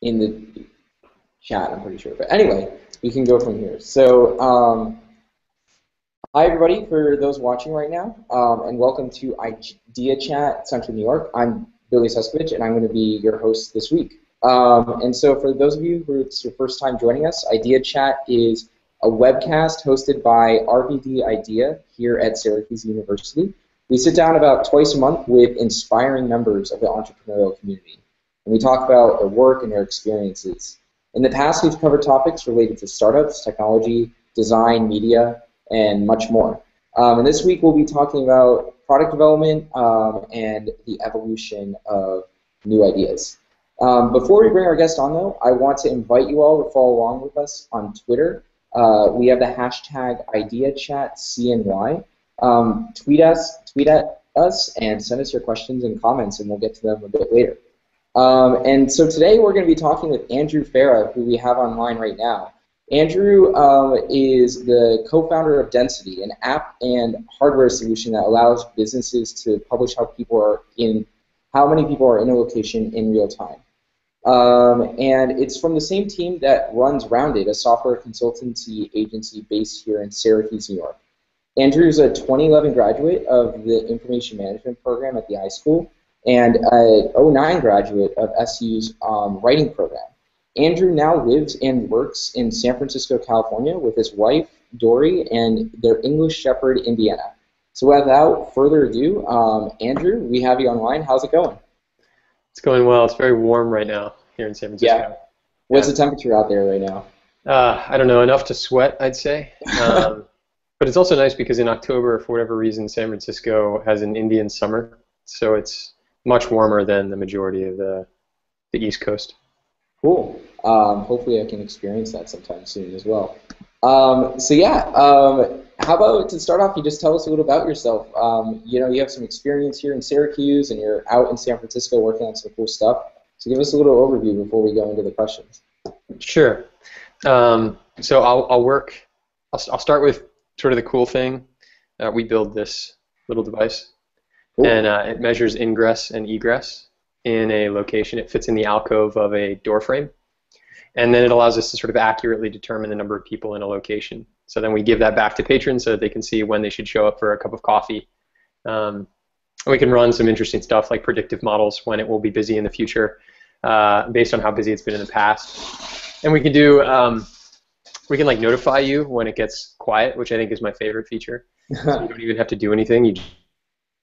in the chat, I'm pretty sure. But anyway, we can go from here. So, hi everybody, for those watching right now, and welcome to Idea Chat Central New York. I'm Billy Seskovich, and I'm going to be your host this week. And so for those of you who it's your first time joining us, Idea Chat is a webcast hosted by RVD Idea here at Syracuse University. We sit down about twice a month with inspiring members of the entrepreneurial community, and we talk about their work and their experiences. In the past, we've covered topics related to startups, technology, design, media, and much more. And this week we'll be talking about product development and the evolution of new ideas. Before we bring our guest on, though, I want to invite you all to follow along with us on Twitter. We have the hashtag IdeaChatCNY. Tweet at us, and send us your questions and comments, and we'll get to them a bit later. And so today we're going to be talking with Andrew Farah, who we have online right now. Andrew is the co-founder of Density, an app and hardware solution that allows businesses to publish how many people are in a location in real time. And it's from the same team that runs Rounded, a software consultancy agency based here in Syracuse, New York. Andrew is a 2011 graduate of the Information Management program at the iSchool and a 2009 graduate of SU's writing program. Andrew now lives and works in San Francisco, California with his wife, Dory, and their English Shepherd, Indiana. So without further ado, Andrew, we have you online. How's it going? It's going well. It's very warm right now here in San Francisco. Yeah. What's the temperature out there right now? I don't know, enough to sweat, I'd say. But it's also nice because in October, for whatever reason, San Francisco has an Indian summer, so it's much warmer than the majority of the East Coast. Cool. Hopefully I can experience that sometime soon as well. How about to start off, you just tell us a little about yourself. You have some experience here in Syracuse, and you're out in San Francisco working on some cool stuff. So give us a little overview before we go into the questions. Sure. So I'll start with sort of the cool thing. We build this little device, cool. And it measures ingress and egress in a location. It fits in the alcove of a door frame, and then it allows us to sort of accurately determine the number of people in a location. So then we give that back to patrons so that they can see when they should show up for a cup of coffee. We can run some interesting stuff like predictive models when it will be busy in the future based on how busy it's been in the past. And we can do we can like notify you when it gets quiet, which I think is my favorite feature. So you don't even have to do anything. You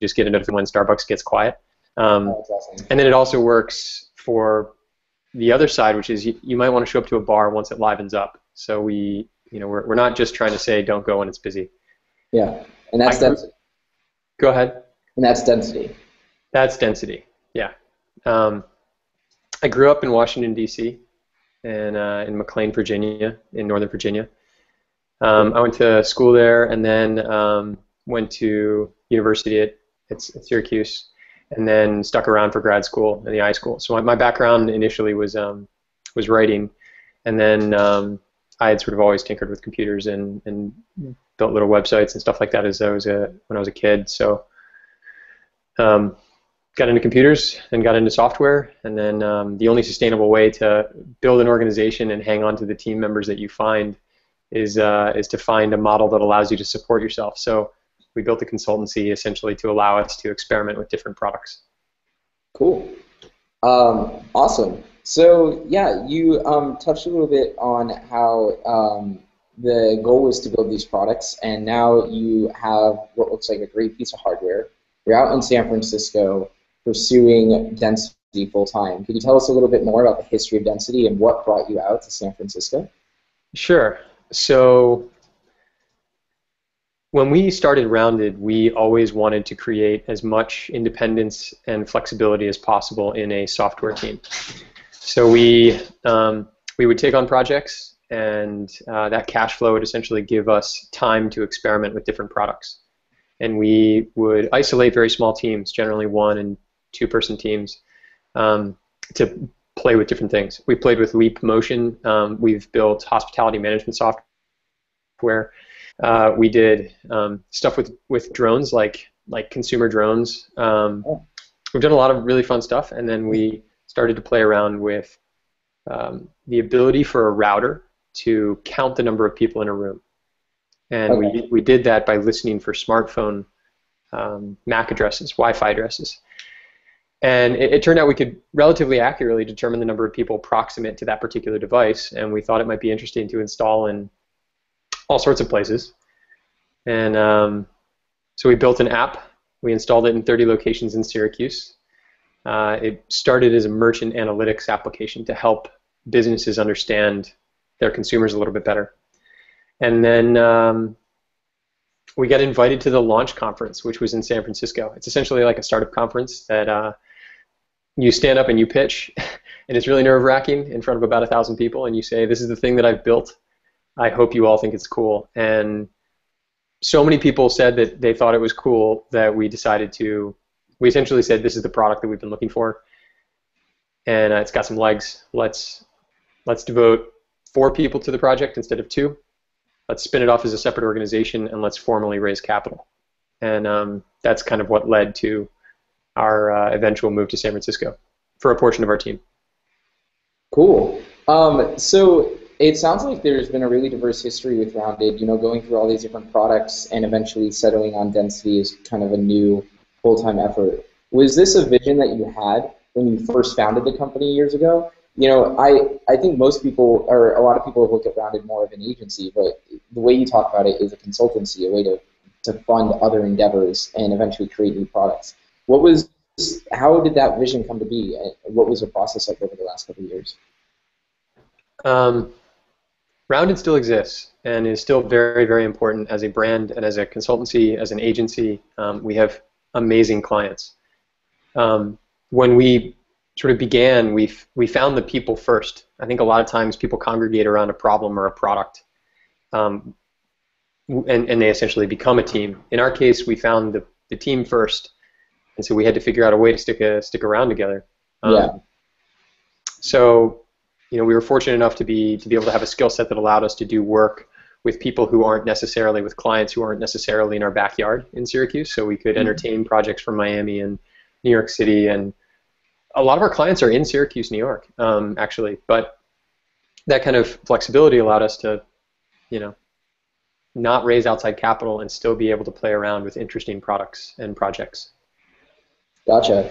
just get a notification when Starbucks gets quiet. That's awesome. And then it also works for the other side, which is you might want to show up to a bar once it livens up. So we're not just trying to say don't go when it's busy. Yeah, and that's density. Go ahead. And that's density. That's density. Yeah. I grew up in Washington D.C. and in McLean, Virginia, in Northern Virginia. I went to school there, and then went to university at Syracuse, and then stuck around for grad school in the iSchool. So my background initially was writing, and then I had sort of always tinkered with computers and built little websites and stuff like that when I was a kid. So got into computers and got into software, and then the only sustainable way to build an organization and hang on to the team members that you find is to find a model that allows you to support yourself. So we built a consultancy essentially to allow us to experiment with different products. Cool. Awesome. So yeah, you touched a little bit on how the goal was to build these products, and now you have what looks like a great piece of hardware. You're out in San Francisco pursuing Density full-time. Could you tell us a little bit more about the history of Density and what brought you out to San Francisco? Sure. So when we started Rounded, we always wanted to create as much independence and flexibility as possible in a software team. So we would take on projects, and that cash flow would essentially give us time to experiment with different products. And we would isolate very small teams, generally 1- and 2-person teams, to play with different things. We played with Leap Motion. We've built hospitality management software. We did stuff with drones, like consumer drones. We've done a lot of really fun stuff, and then we started to play around with the ability for a router to count the number of people in a room. And Okay. we did that by listening for smartphone MAC addresses, Wi-Fi addresses. And it turned out we could relatively accurately determine the number of people proximate to that particular device, and we thought it might be interesting to install in all sorts of places. And so we built an app. We installed it in 30 locations in Syracuse. It started as a merchant analytics application to help businesses understand their consumers a little bit better. And then we got invited to the launch conference, which was in San Francisco. It's essentially like a startup conference that you stand up and you pitch, and it's really nerve-wracking in front of about 1,000 people, and you say, this is the thing that I've built. I hope you all think it's cool. And so many people said that they thought it was cool that we essentially said, this is the product that we've been looking for, and it's got some legs. Let's devote 4 people to the project instead of 2. Let's spin it off as a separate organization, and let's formally raise capital. And that's kind of what led to our eventual move to San Francisco for a portion of our team. Cool. So it sounds like there's been a really diverse history with Rounded, going through all these different products and eventually settling on Density as kind of a new full-time effort. Was this a vision that you had when you first founded the company years ago? I think most people, or a lot of people, look at Rounded more of an agency, but the way you talk about it is a consultancy, a way to fund other endeavors and eventually create new products. How did that vision come to be? What was the process like over the last couple of years? Rounded still exists and is still very, very important as a brand and as a consultancy, as an agency. We have amazing clients. When we sort of began, we found the people first. I think a lot of times people congregate around a problem or a product, and they essentially become a team. In our case, we found the team first, and so we had to figure out a way to stick around together. So, we were fortunate enough to be able to have a skill set that allowed us to do work with people who aren't necessarily, with clients who aren't necessarily in our backyard in Syracuse. So we could entertain projects from Miami and New York City, and a lot of our clients are in Syracuse, New York, actually. But that kind of flexibility allowed us to, not raise outside capital and still be able to play around with interesting products and projects. Gotcha.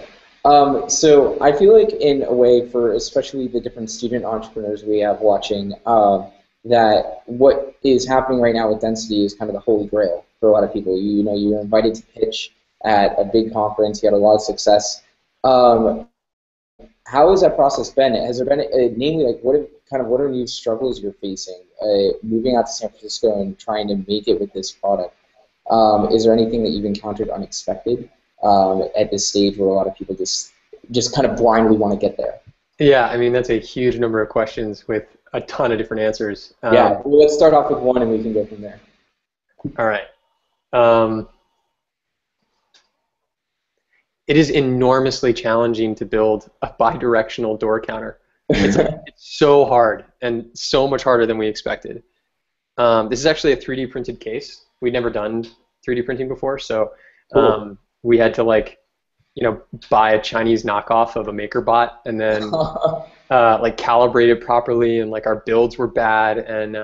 So I feel like in a way, for especially the different student entrepreneurs we have watching, that what is happening right now with Density is kind of the holy grail for a lot of people. You were invited to pitch at a big conference. You had a lot of success. How has that process been? Has there been, namely, like what are new struggles you're facing moving out to San Francisco and trying to make it with this product? Is there anything that you've encountered unexpected at this stage where a lot of people just kind of blindly want to get there? Yeah, I mean, that's a huge number of questions with a ton of different answers. Yeah, well, let's start off with one and we can go from there. All right. It is enormously challenging to build a bidirectional door counter. It's so hard, and so much harder than we expected. This is actually a 3D printed case. We'd never done 3D printing before, so Cool. we had to buy a Chinese knockoff of a MakerBot and then calibrate it properly, and our builds were bad, and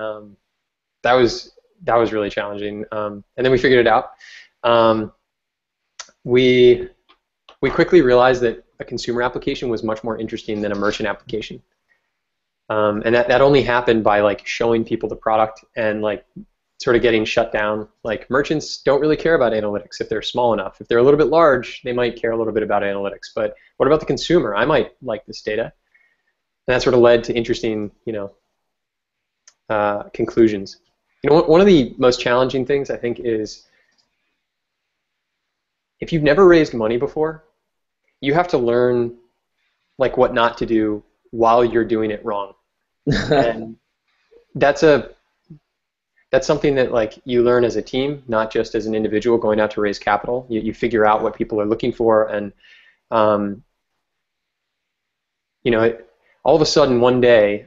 that was really challenging. And then we figured it out. We quickly realized that a consumer application was much more interesting than a merchant application. And that only happened by showing people the product and sort of getting shut down. Merchants don't really care about analytics if they're small enough. If they're a little bit large, they might care a little bit about analytics. But what about the consumer? I might like this data. And that sort of led to interesting, conclusions. One of the most challenging things I think is if you've never raised money before, you have to learn what not to do while you're doing it wrong. And that's something that you learn as a team, not just as an individual going out to raise capital. You figure out what people are looking for, and all of a sudden one day,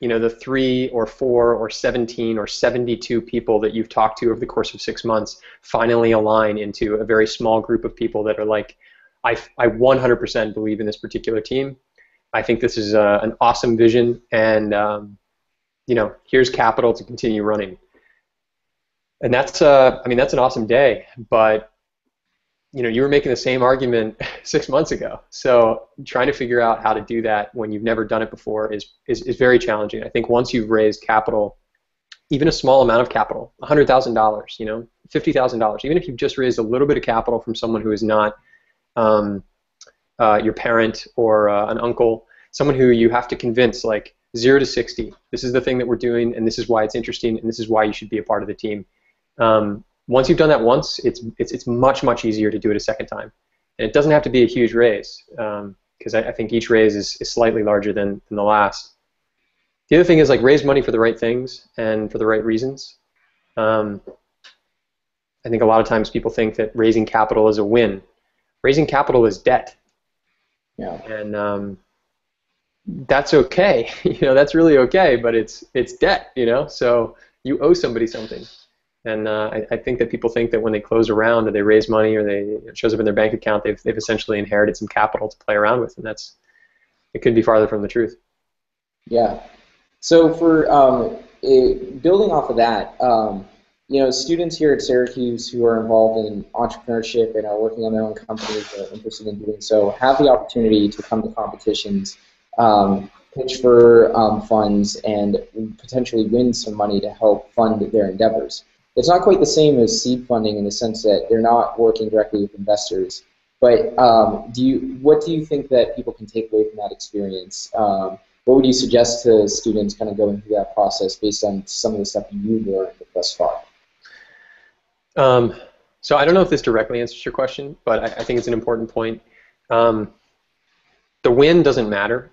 the 3 or 4 or 17 or 72 people that you've talked to over the course of 6 months finally align into a very small group of people that are I 100% believe in this particular team. I think this is an awesome vision, and here's capital to continue running. And that's I mean, that's an awesome day, but you were making the same argument 6 months ago. So trying to figure out how to do that when you've never done it before is very challenging. I think once you've raised capital, even a small amount of capital, $100,000, $50,000, even if you've just raised a little bit of capital from someone who is not your parent or an uncle, someone who you have to convince, like 0 to 60, this is the thing that we're doing, and this is why it's interesting, and this is why you should be a part of the team. Once you've done that once, it's much easier to do it a second time, and it doesn't have to be a huge raise, because I think each raise is slightly larger than the last. The other thing is, like, raise money for the right things and for the right reasons. I think a lot of times people think that raising capital is a win. Raising capital is debt. Yeah. And that's okay. That's really okay, but it's debt, so you owe somebody something. And I think that people think that when they close a round or they raise money or it shows up in their bank account, they've essentially inherited some capital to play around with, and it couldn't be farther from the truth. Yeah. So for building off of that, students here at Syracuse who are involved in entrepreneurship and are working on their own companies or are interested in doing so have the opportunity to come to competitions, pitch for funds, and potentially win some money to help fund their endeavors. It's not quite the same as seed funding in the sense that they're not working directly with investors. But what do you think that people can take away from that experience? What would you suggest to students kind of going through that process based on some of the stuff you've learned thus far? So I don't know if this directly answers your question, but I think it's an important point. The win doesn't matter.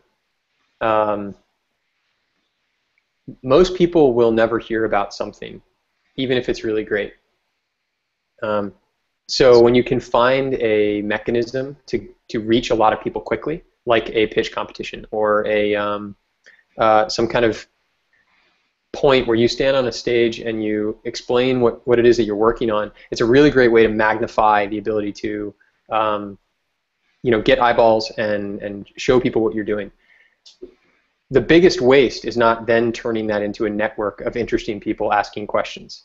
Most people will never hear about something, even if it's really great. So when you can find a mechanism to reach a lot of people quickly, like a pitch competition or some kind of point where you stand on a stage and you explain what it is that you're working on, it's a really great way to magnify the ability to get eyeballs and show people what you're doing. The biggest waste is not then turning that into a network of interesting people asking questions.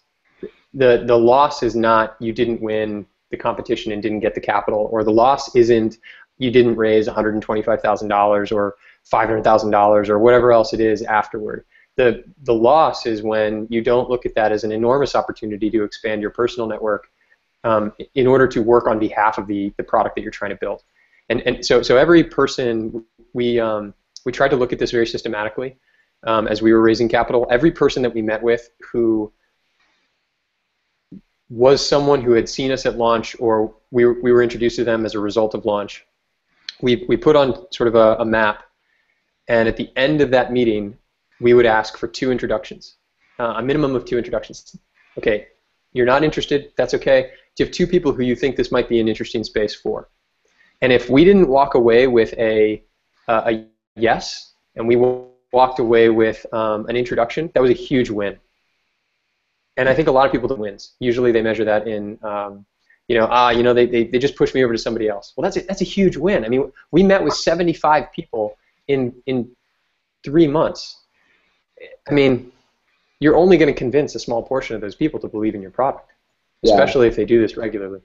The loss is not you didn't win the competition and didn't get the capital, or the loss isn't you didn't raise $125,000 or $500,000 or whatever else it is afterward. The loss is when you don't look at that as an enormous opportunity to expand your personal network in order to work on behalf of the product that you're trying to build. And so every person, we tried to look at this very systematically as we were raising capital. Every person that we met with who was someone who had seen us at launch, or we were introduced to them as a result of launch, we put on sort of a map, and at the end of that meeting, we would ask for 2 introductions, a minimum of 2 introductions. Okay, you're not interested, that's okay. Do you have 2 people who you think this might be an interesting space for? And if we didn't walk away with a yes, and we walked away with an introduction, that was a huge win. And I think a lot of people don't wins. Usually they measure that in, they just pushed me over to somebody else. Well, that's a huge win. I mean, we met with 75 people in 3 months. I mean, you're only going to convince a small portion of those people to believe in your product, especially if they do this regularly.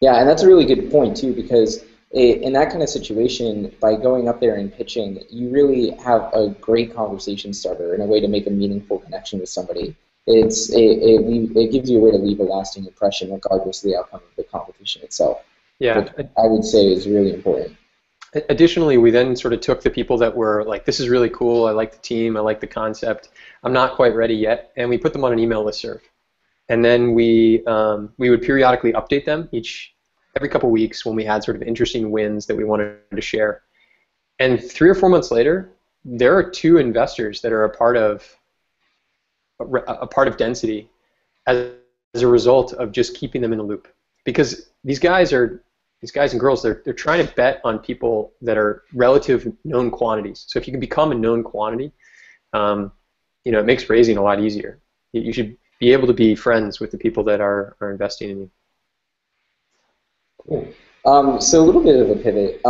Yeah, and that's a really good point too, because in that kind of situation, by going up there and pitching, you really have a great conversation starter and a way to make a meaningful connection with somebody. It gives you a way to leave a lasting impression regardless of the outcome of the competition itself. Yeah. Which I would say is really important. Additionally, we then sort of took the people that were like, this is really cool, I like the team, I like the concept, I'm not quite ready yet, and we put them on an email listserv. And then we would periodically update them every couple weeks when we had sort of interesting wins that we wanted to share. And 3 or 4 months later, there are 2 investors that are a part of Density as a result of just keeping them in the loop. Because these guys and girls, they're trying to bet on people that are relative known quantities. So if you can become a known quantity, it makes raising a lot easier. You should be able to be friends with the people that are investing in you. Cool. So a little bit of a pivot.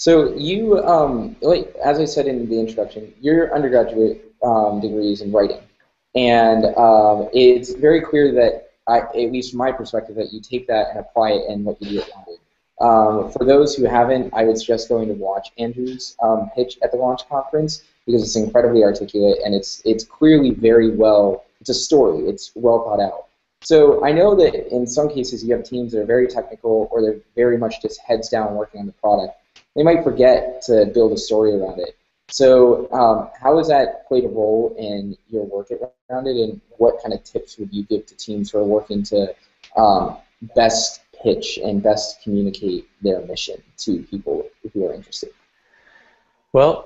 So you, like as I said in the introduction, your undergraduate degree is in writing, and it's very clear that, at least from my perspective, that you take that and apply it in what you do at London. For those who haven't, I would suggest going to watch Andrew's pitch at the launch conference because it's incredibly articulate and it's clearly very well. It's a story. It's well thought out. So I know that in some cases you have teams that are very technical or they're very much just heads down working on the product. They might forget to build a story around it. So how has that played a role in your work around it, and what kind of tips would you give to teams who are working to best pitch and best communicate their mission to people who are interested? Well,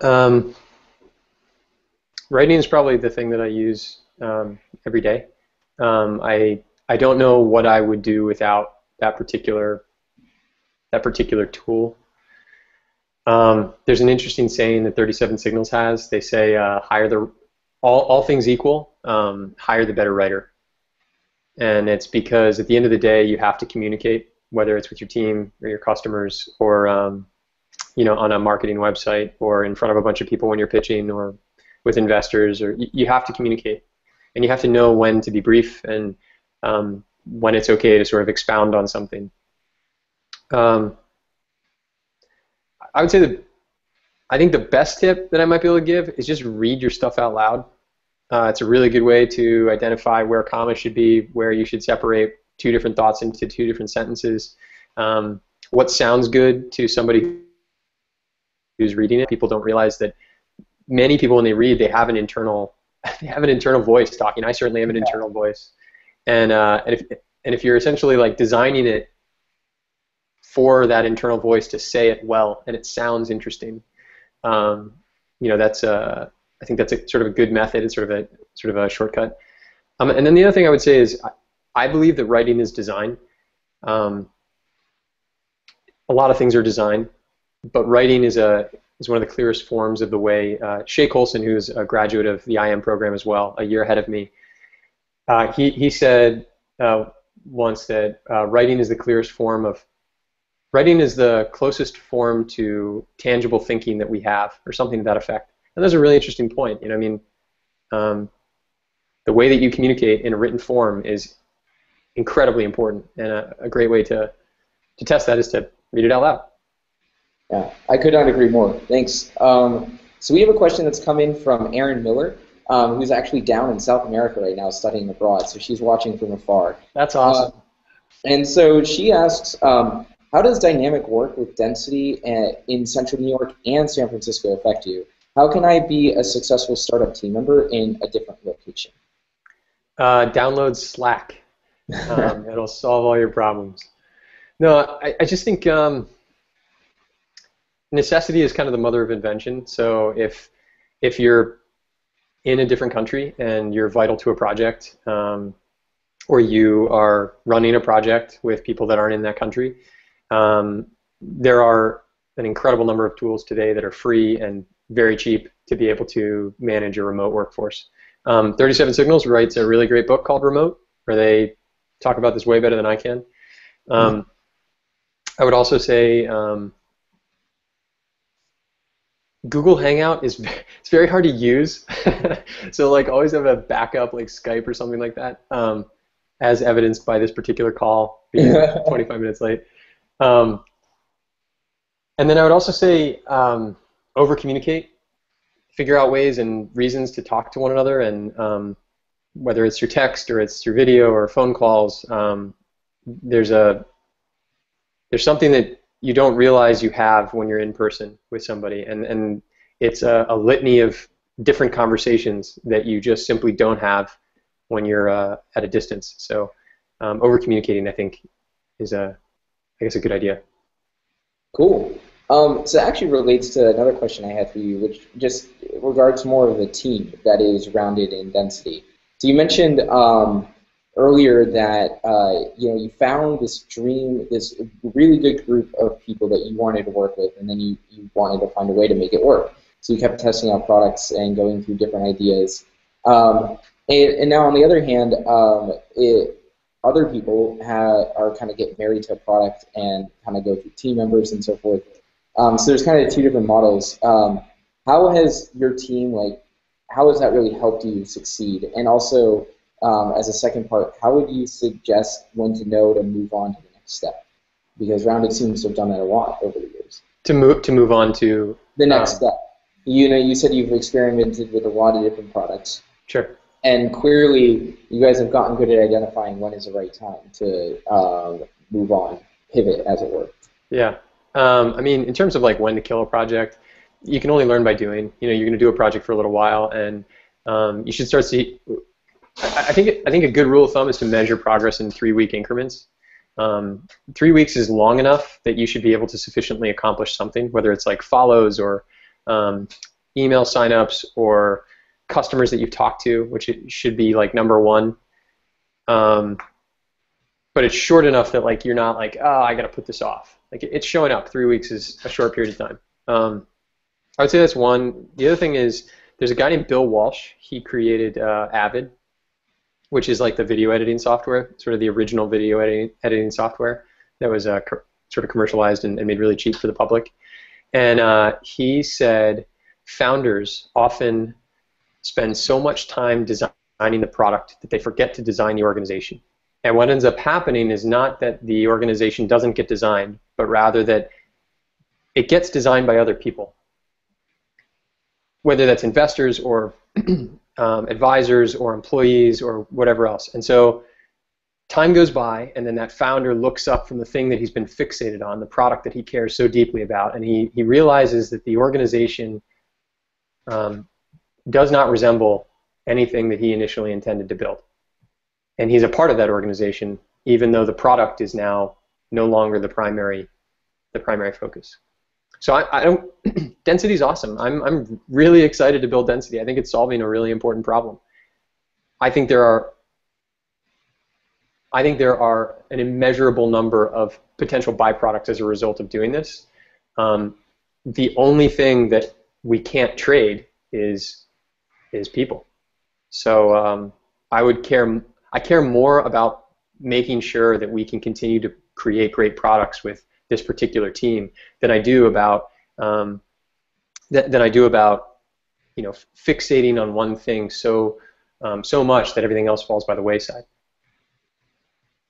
writing is probably the thing that I use every day. I don't know what I would do without that particular tool. There's an interesting saying that 37 Signals has. They say all things equal, hire the better writer. And it's because at the end of the day, you have to communicate, whether it's with your team or your customers, or on a marketing website, or in front of a bunch of people when you're pitching, or with investors. Or you have to communicate, and you have to know when to be brief and when it's okay to sort of expound on something. I would say that I think the best tip that I might be able to give is just read your stuff out loud. It's a really good way to identify where commas should be, where you should separate two different thoughts into two different sentences. What sounds good to somebody who's reading it. People don't realize that many people, when they read, they have an internal voice talking. I certainly have an internal voice, and if you're essentially like designing it for that internal voice to say it well and it sounds interesting, that's I think that's a sort of a good method. It's sort of a shortcut. And then the other thing I would say is I believe that writing is design. A lot of things are design, but writing is one of the clearest forms of the way. Shay Colson, who's a graduate of the IM program as well, a year ahead of me, he said once that writing is the clearest form of writing is the closest form to tangible thinking that we have, or something to that effect. And that's a really interesting point. The way that you communicate in a written form is incredibly important, and a great way to test that is to read it out loud. Yeah, I could not agree more. Thanks. So we have a question that's come in from Erin Miller, who's actually down in South America right now studying abroad, so she's watching from afar. That's awesome. And so she asks, how does dynamic work with density in Central New York and San Francisco affect you? How can I be a successful startup team member in a different location? Download Slack. It'll solve all your problems. No, I just think necessity is kind of the mother of invention. So if you're in a different country and you're vital to a project, or you are running a project with people that aren't in that country, there are an incredible number of tools today that are free and very cheap to be able to manage a remote workforce. 37 Signals writes a really great book called Remote, where they talk about this way better than I can. I would also say Google Hangout it's very hard to use. So like always have a backup like Skype or something like that, as evidenced by this particular call being 25 minutes late. And then I would also say over communicate, figure out ways and reasons to talk to one another, and whether it's through text or it's through video or phone calls, there's something that you don't realize you have when you're in person with somebody, and it's a litany of different conversations that you just simply don't have when you're at a distance. So over communicating, I think, is I guess a good idea. Cool. So it actually relates to another question I had for you, which just regards more of the team that is rounded in density. So you mentioned earlier that you found this really good group of people that you wanted to work with, and then you wanted to find a way to make it work. So you kept testing out products and going through different ideas. And now on the other hand, other people are kind of get married to a product and kind of go through team members and so forth. So there's kind of two different models. How has your team, like, how has that really helped you succeed? And also, as a second part, how would you suggest when to know to move on to the next step? Because Rounded seems to have done that a lot over the years. To move on to The next step. You know, you said you've experimented with a lot of different products. Sure. And clearly, you guys have gotten good at identifying when is the right time to move on, pivot, as it were. Yeah. I mean, in terms of like when to kill a project, you can only learn by doing. You know, you're going to do a project for a little while, and you should start to. I think a good rule of thumb is to measure progress in 3-week increments. 3 weeks is long enough that you should be able to sufficiently accomplish something, whether it's like follows or email signups or customers that you've talked to, which it should be like number one. But it's short enough that like you're not like, oh, I got to put this off. Like it's showing up. 3 weeks is a short period of time. I would say that's one. The other thing is there's a guy named Bill Walsh. He created Avid, which is like the video editing software, sort of the original video editing software that was sort of commercialized and made really cheap for the public. And he said founders often spend so much time designing the product that they forget to design the organization. And what ends up happening is not that the organization doesn't get designed, but rather that it gets designed by other people, whether that's investors or advisors or employees or whatever else. And so time goes by, and then that founder looks up from the thing that he's been fixated on, the product that he cares so deeply about, and he realizes that the organization does not resemble anything that he initially intended to build. And he's a part of that organization, even though the product is now no longer the primary focus. So I don't. Density is awesome. I'm really excited to build Density. I think it's solving a really important problem. I think there are an immeasurable number of potential byproducts as a result of doing this. The only thing that we can't trade is people. So I care more about making sure that we can continue to create great products with this particular team than I do about fixating on one thing so much that everything else falls by the wayside.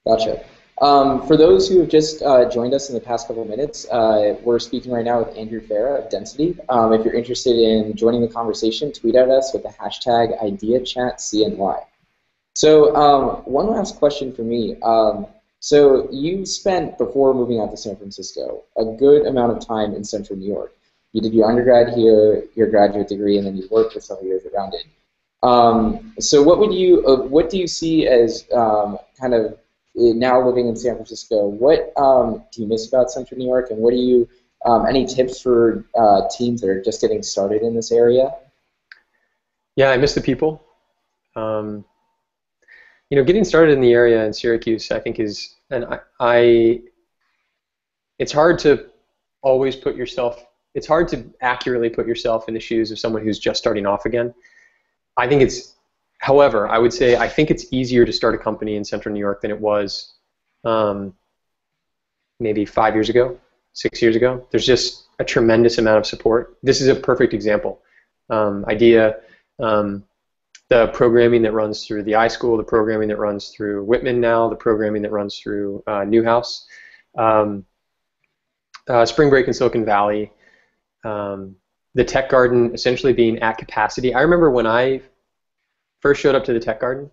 Gotcha. For those who have just joined us in the past couple of minutes, we're speaking right now with Andrew Farah of Density. If you're interested in joining the conversation, tweet at us with the hashtag IdeaChatCNY. So one last question for me. So you spent, before moving out to San Francisco, a good amount of time in Central New York. You did your undergrad here, your graduate degree, and then you worked for several years around it. So what do you see as kind of now living in San Francisco? What do you miss about Central New York, and what do you any tips for teams that are just getting started in this area? Yeah, I miss the people. Getting started in the area in Syracuse, I think it's hard to always it's hard to accurately put yourself in the shoes of someone who's just starting off again. However, I would say I think it's easier to start a company in Central New York than it was maybe 5 years ago, 6 years ago. There's just a tremendous amount of support. This is a perfect example. The programming that runs through the iSchool, the programming that runs through Whitman now, the programming that runs through Newhouse, Spring Break in Silicon Valley, the Tech Garden essentially being at capacity. I remember when I first showed up to the Tech Garden,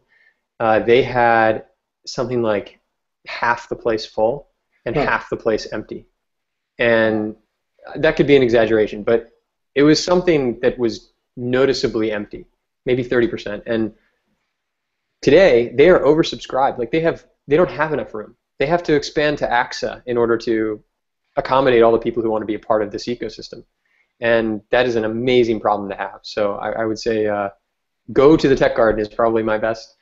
they had something like half the place full and half the place empty. And that could be an exaggeration, but it was something that was noticeably empty, maybe 30%. And today they are oversubscribed. Like they don't have enough room. They have to expand to AXA in order to accommodate all the people who want to be a part of this ecosystem. And that is an amazing problem to have. So I would say go to the Tech Garden is probably my best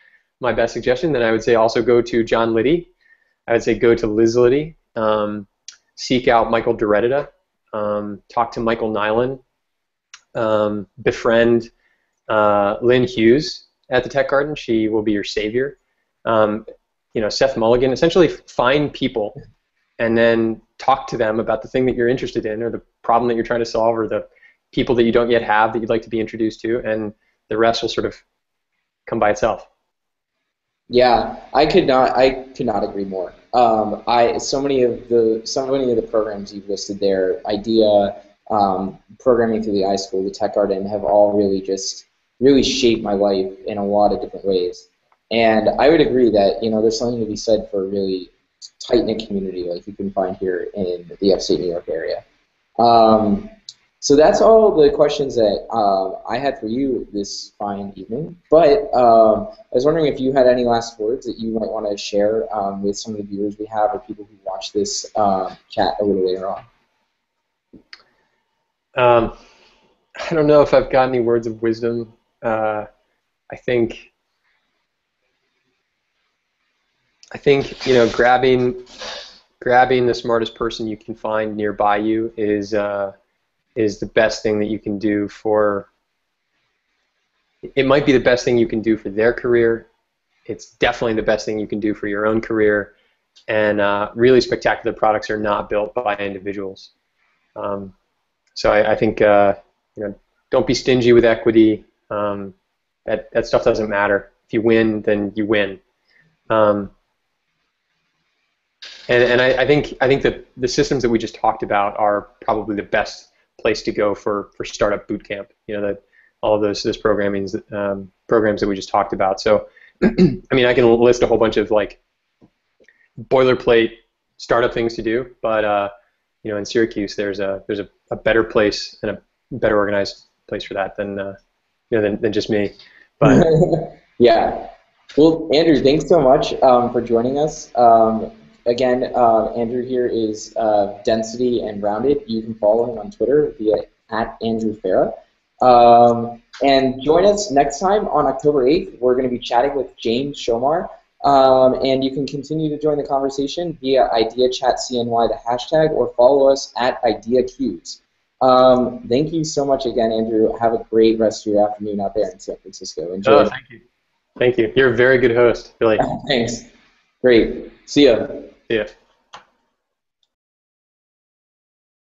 suggestion. Then I would say also go to John Liddy. I would say go to Liz Liddy. Seek out Michael Duredita. Talk to Michael Nyland. Befriend Lynn Hughes at the Tech Garden. She will be your savior. Seth Mulligan. Essentially find people and then talk to them about the thing that you're interested in or problem that you're trying to solve or the people that you don't yet have that you'd like to be introduced to, and the rest will sort of come by itself. Yeah, I could not agree more. So many of the programs you've listed there, IDEA, programming through the iSchool, the Tech Garden, have all really shaped my life in a lot of different ways. And I would agree that there's something to be said for a really tight knit community like you can find here in the upstate New York area. Um, so that's all the questions that I had for you this fine evening. But I was wondering if you had any last words that you might want to share with some of the viewers we have or people who watch this chat a little later on. I don't know if I've got any words of wisdom. I think grabbing the smartest person you can find nearby you is the best thing that you can do for. It might be the best thing you can do for their career. It's definitely the best thing you can do for your own career. And really spectacular products are not built by individuals. So I think don't be stingy with equity. That stuff doesn't matter. If you win, then you win. And I think that the systems that we just talked about are probably the best place to go for startup boot camp. All of those programs that we just talked about. So I mean, I can list a whole bunch of like boilerplate startup things to do, but in Syracuse there's a better place and a better organized place for that than just me. But yeah. Well, Andrew, thanks so much for joining us. Again, Andrew here is Density and Rounded. You can follow him on Twitter via @AndrewFarah. And join us next time on October 8th. We're going to be chatting with James Shomar. And you can continue to join the conversation via IdeaChatCNY, the hashtag, or follow us @IdeaCues. Thank you so much again, Andrew. Have a great rest of your afternoon out there in San Francisco. Enjoy. Oh, thank you. Thank you. You're a very good host, Billy. Thanks. Great. See ya. See ya.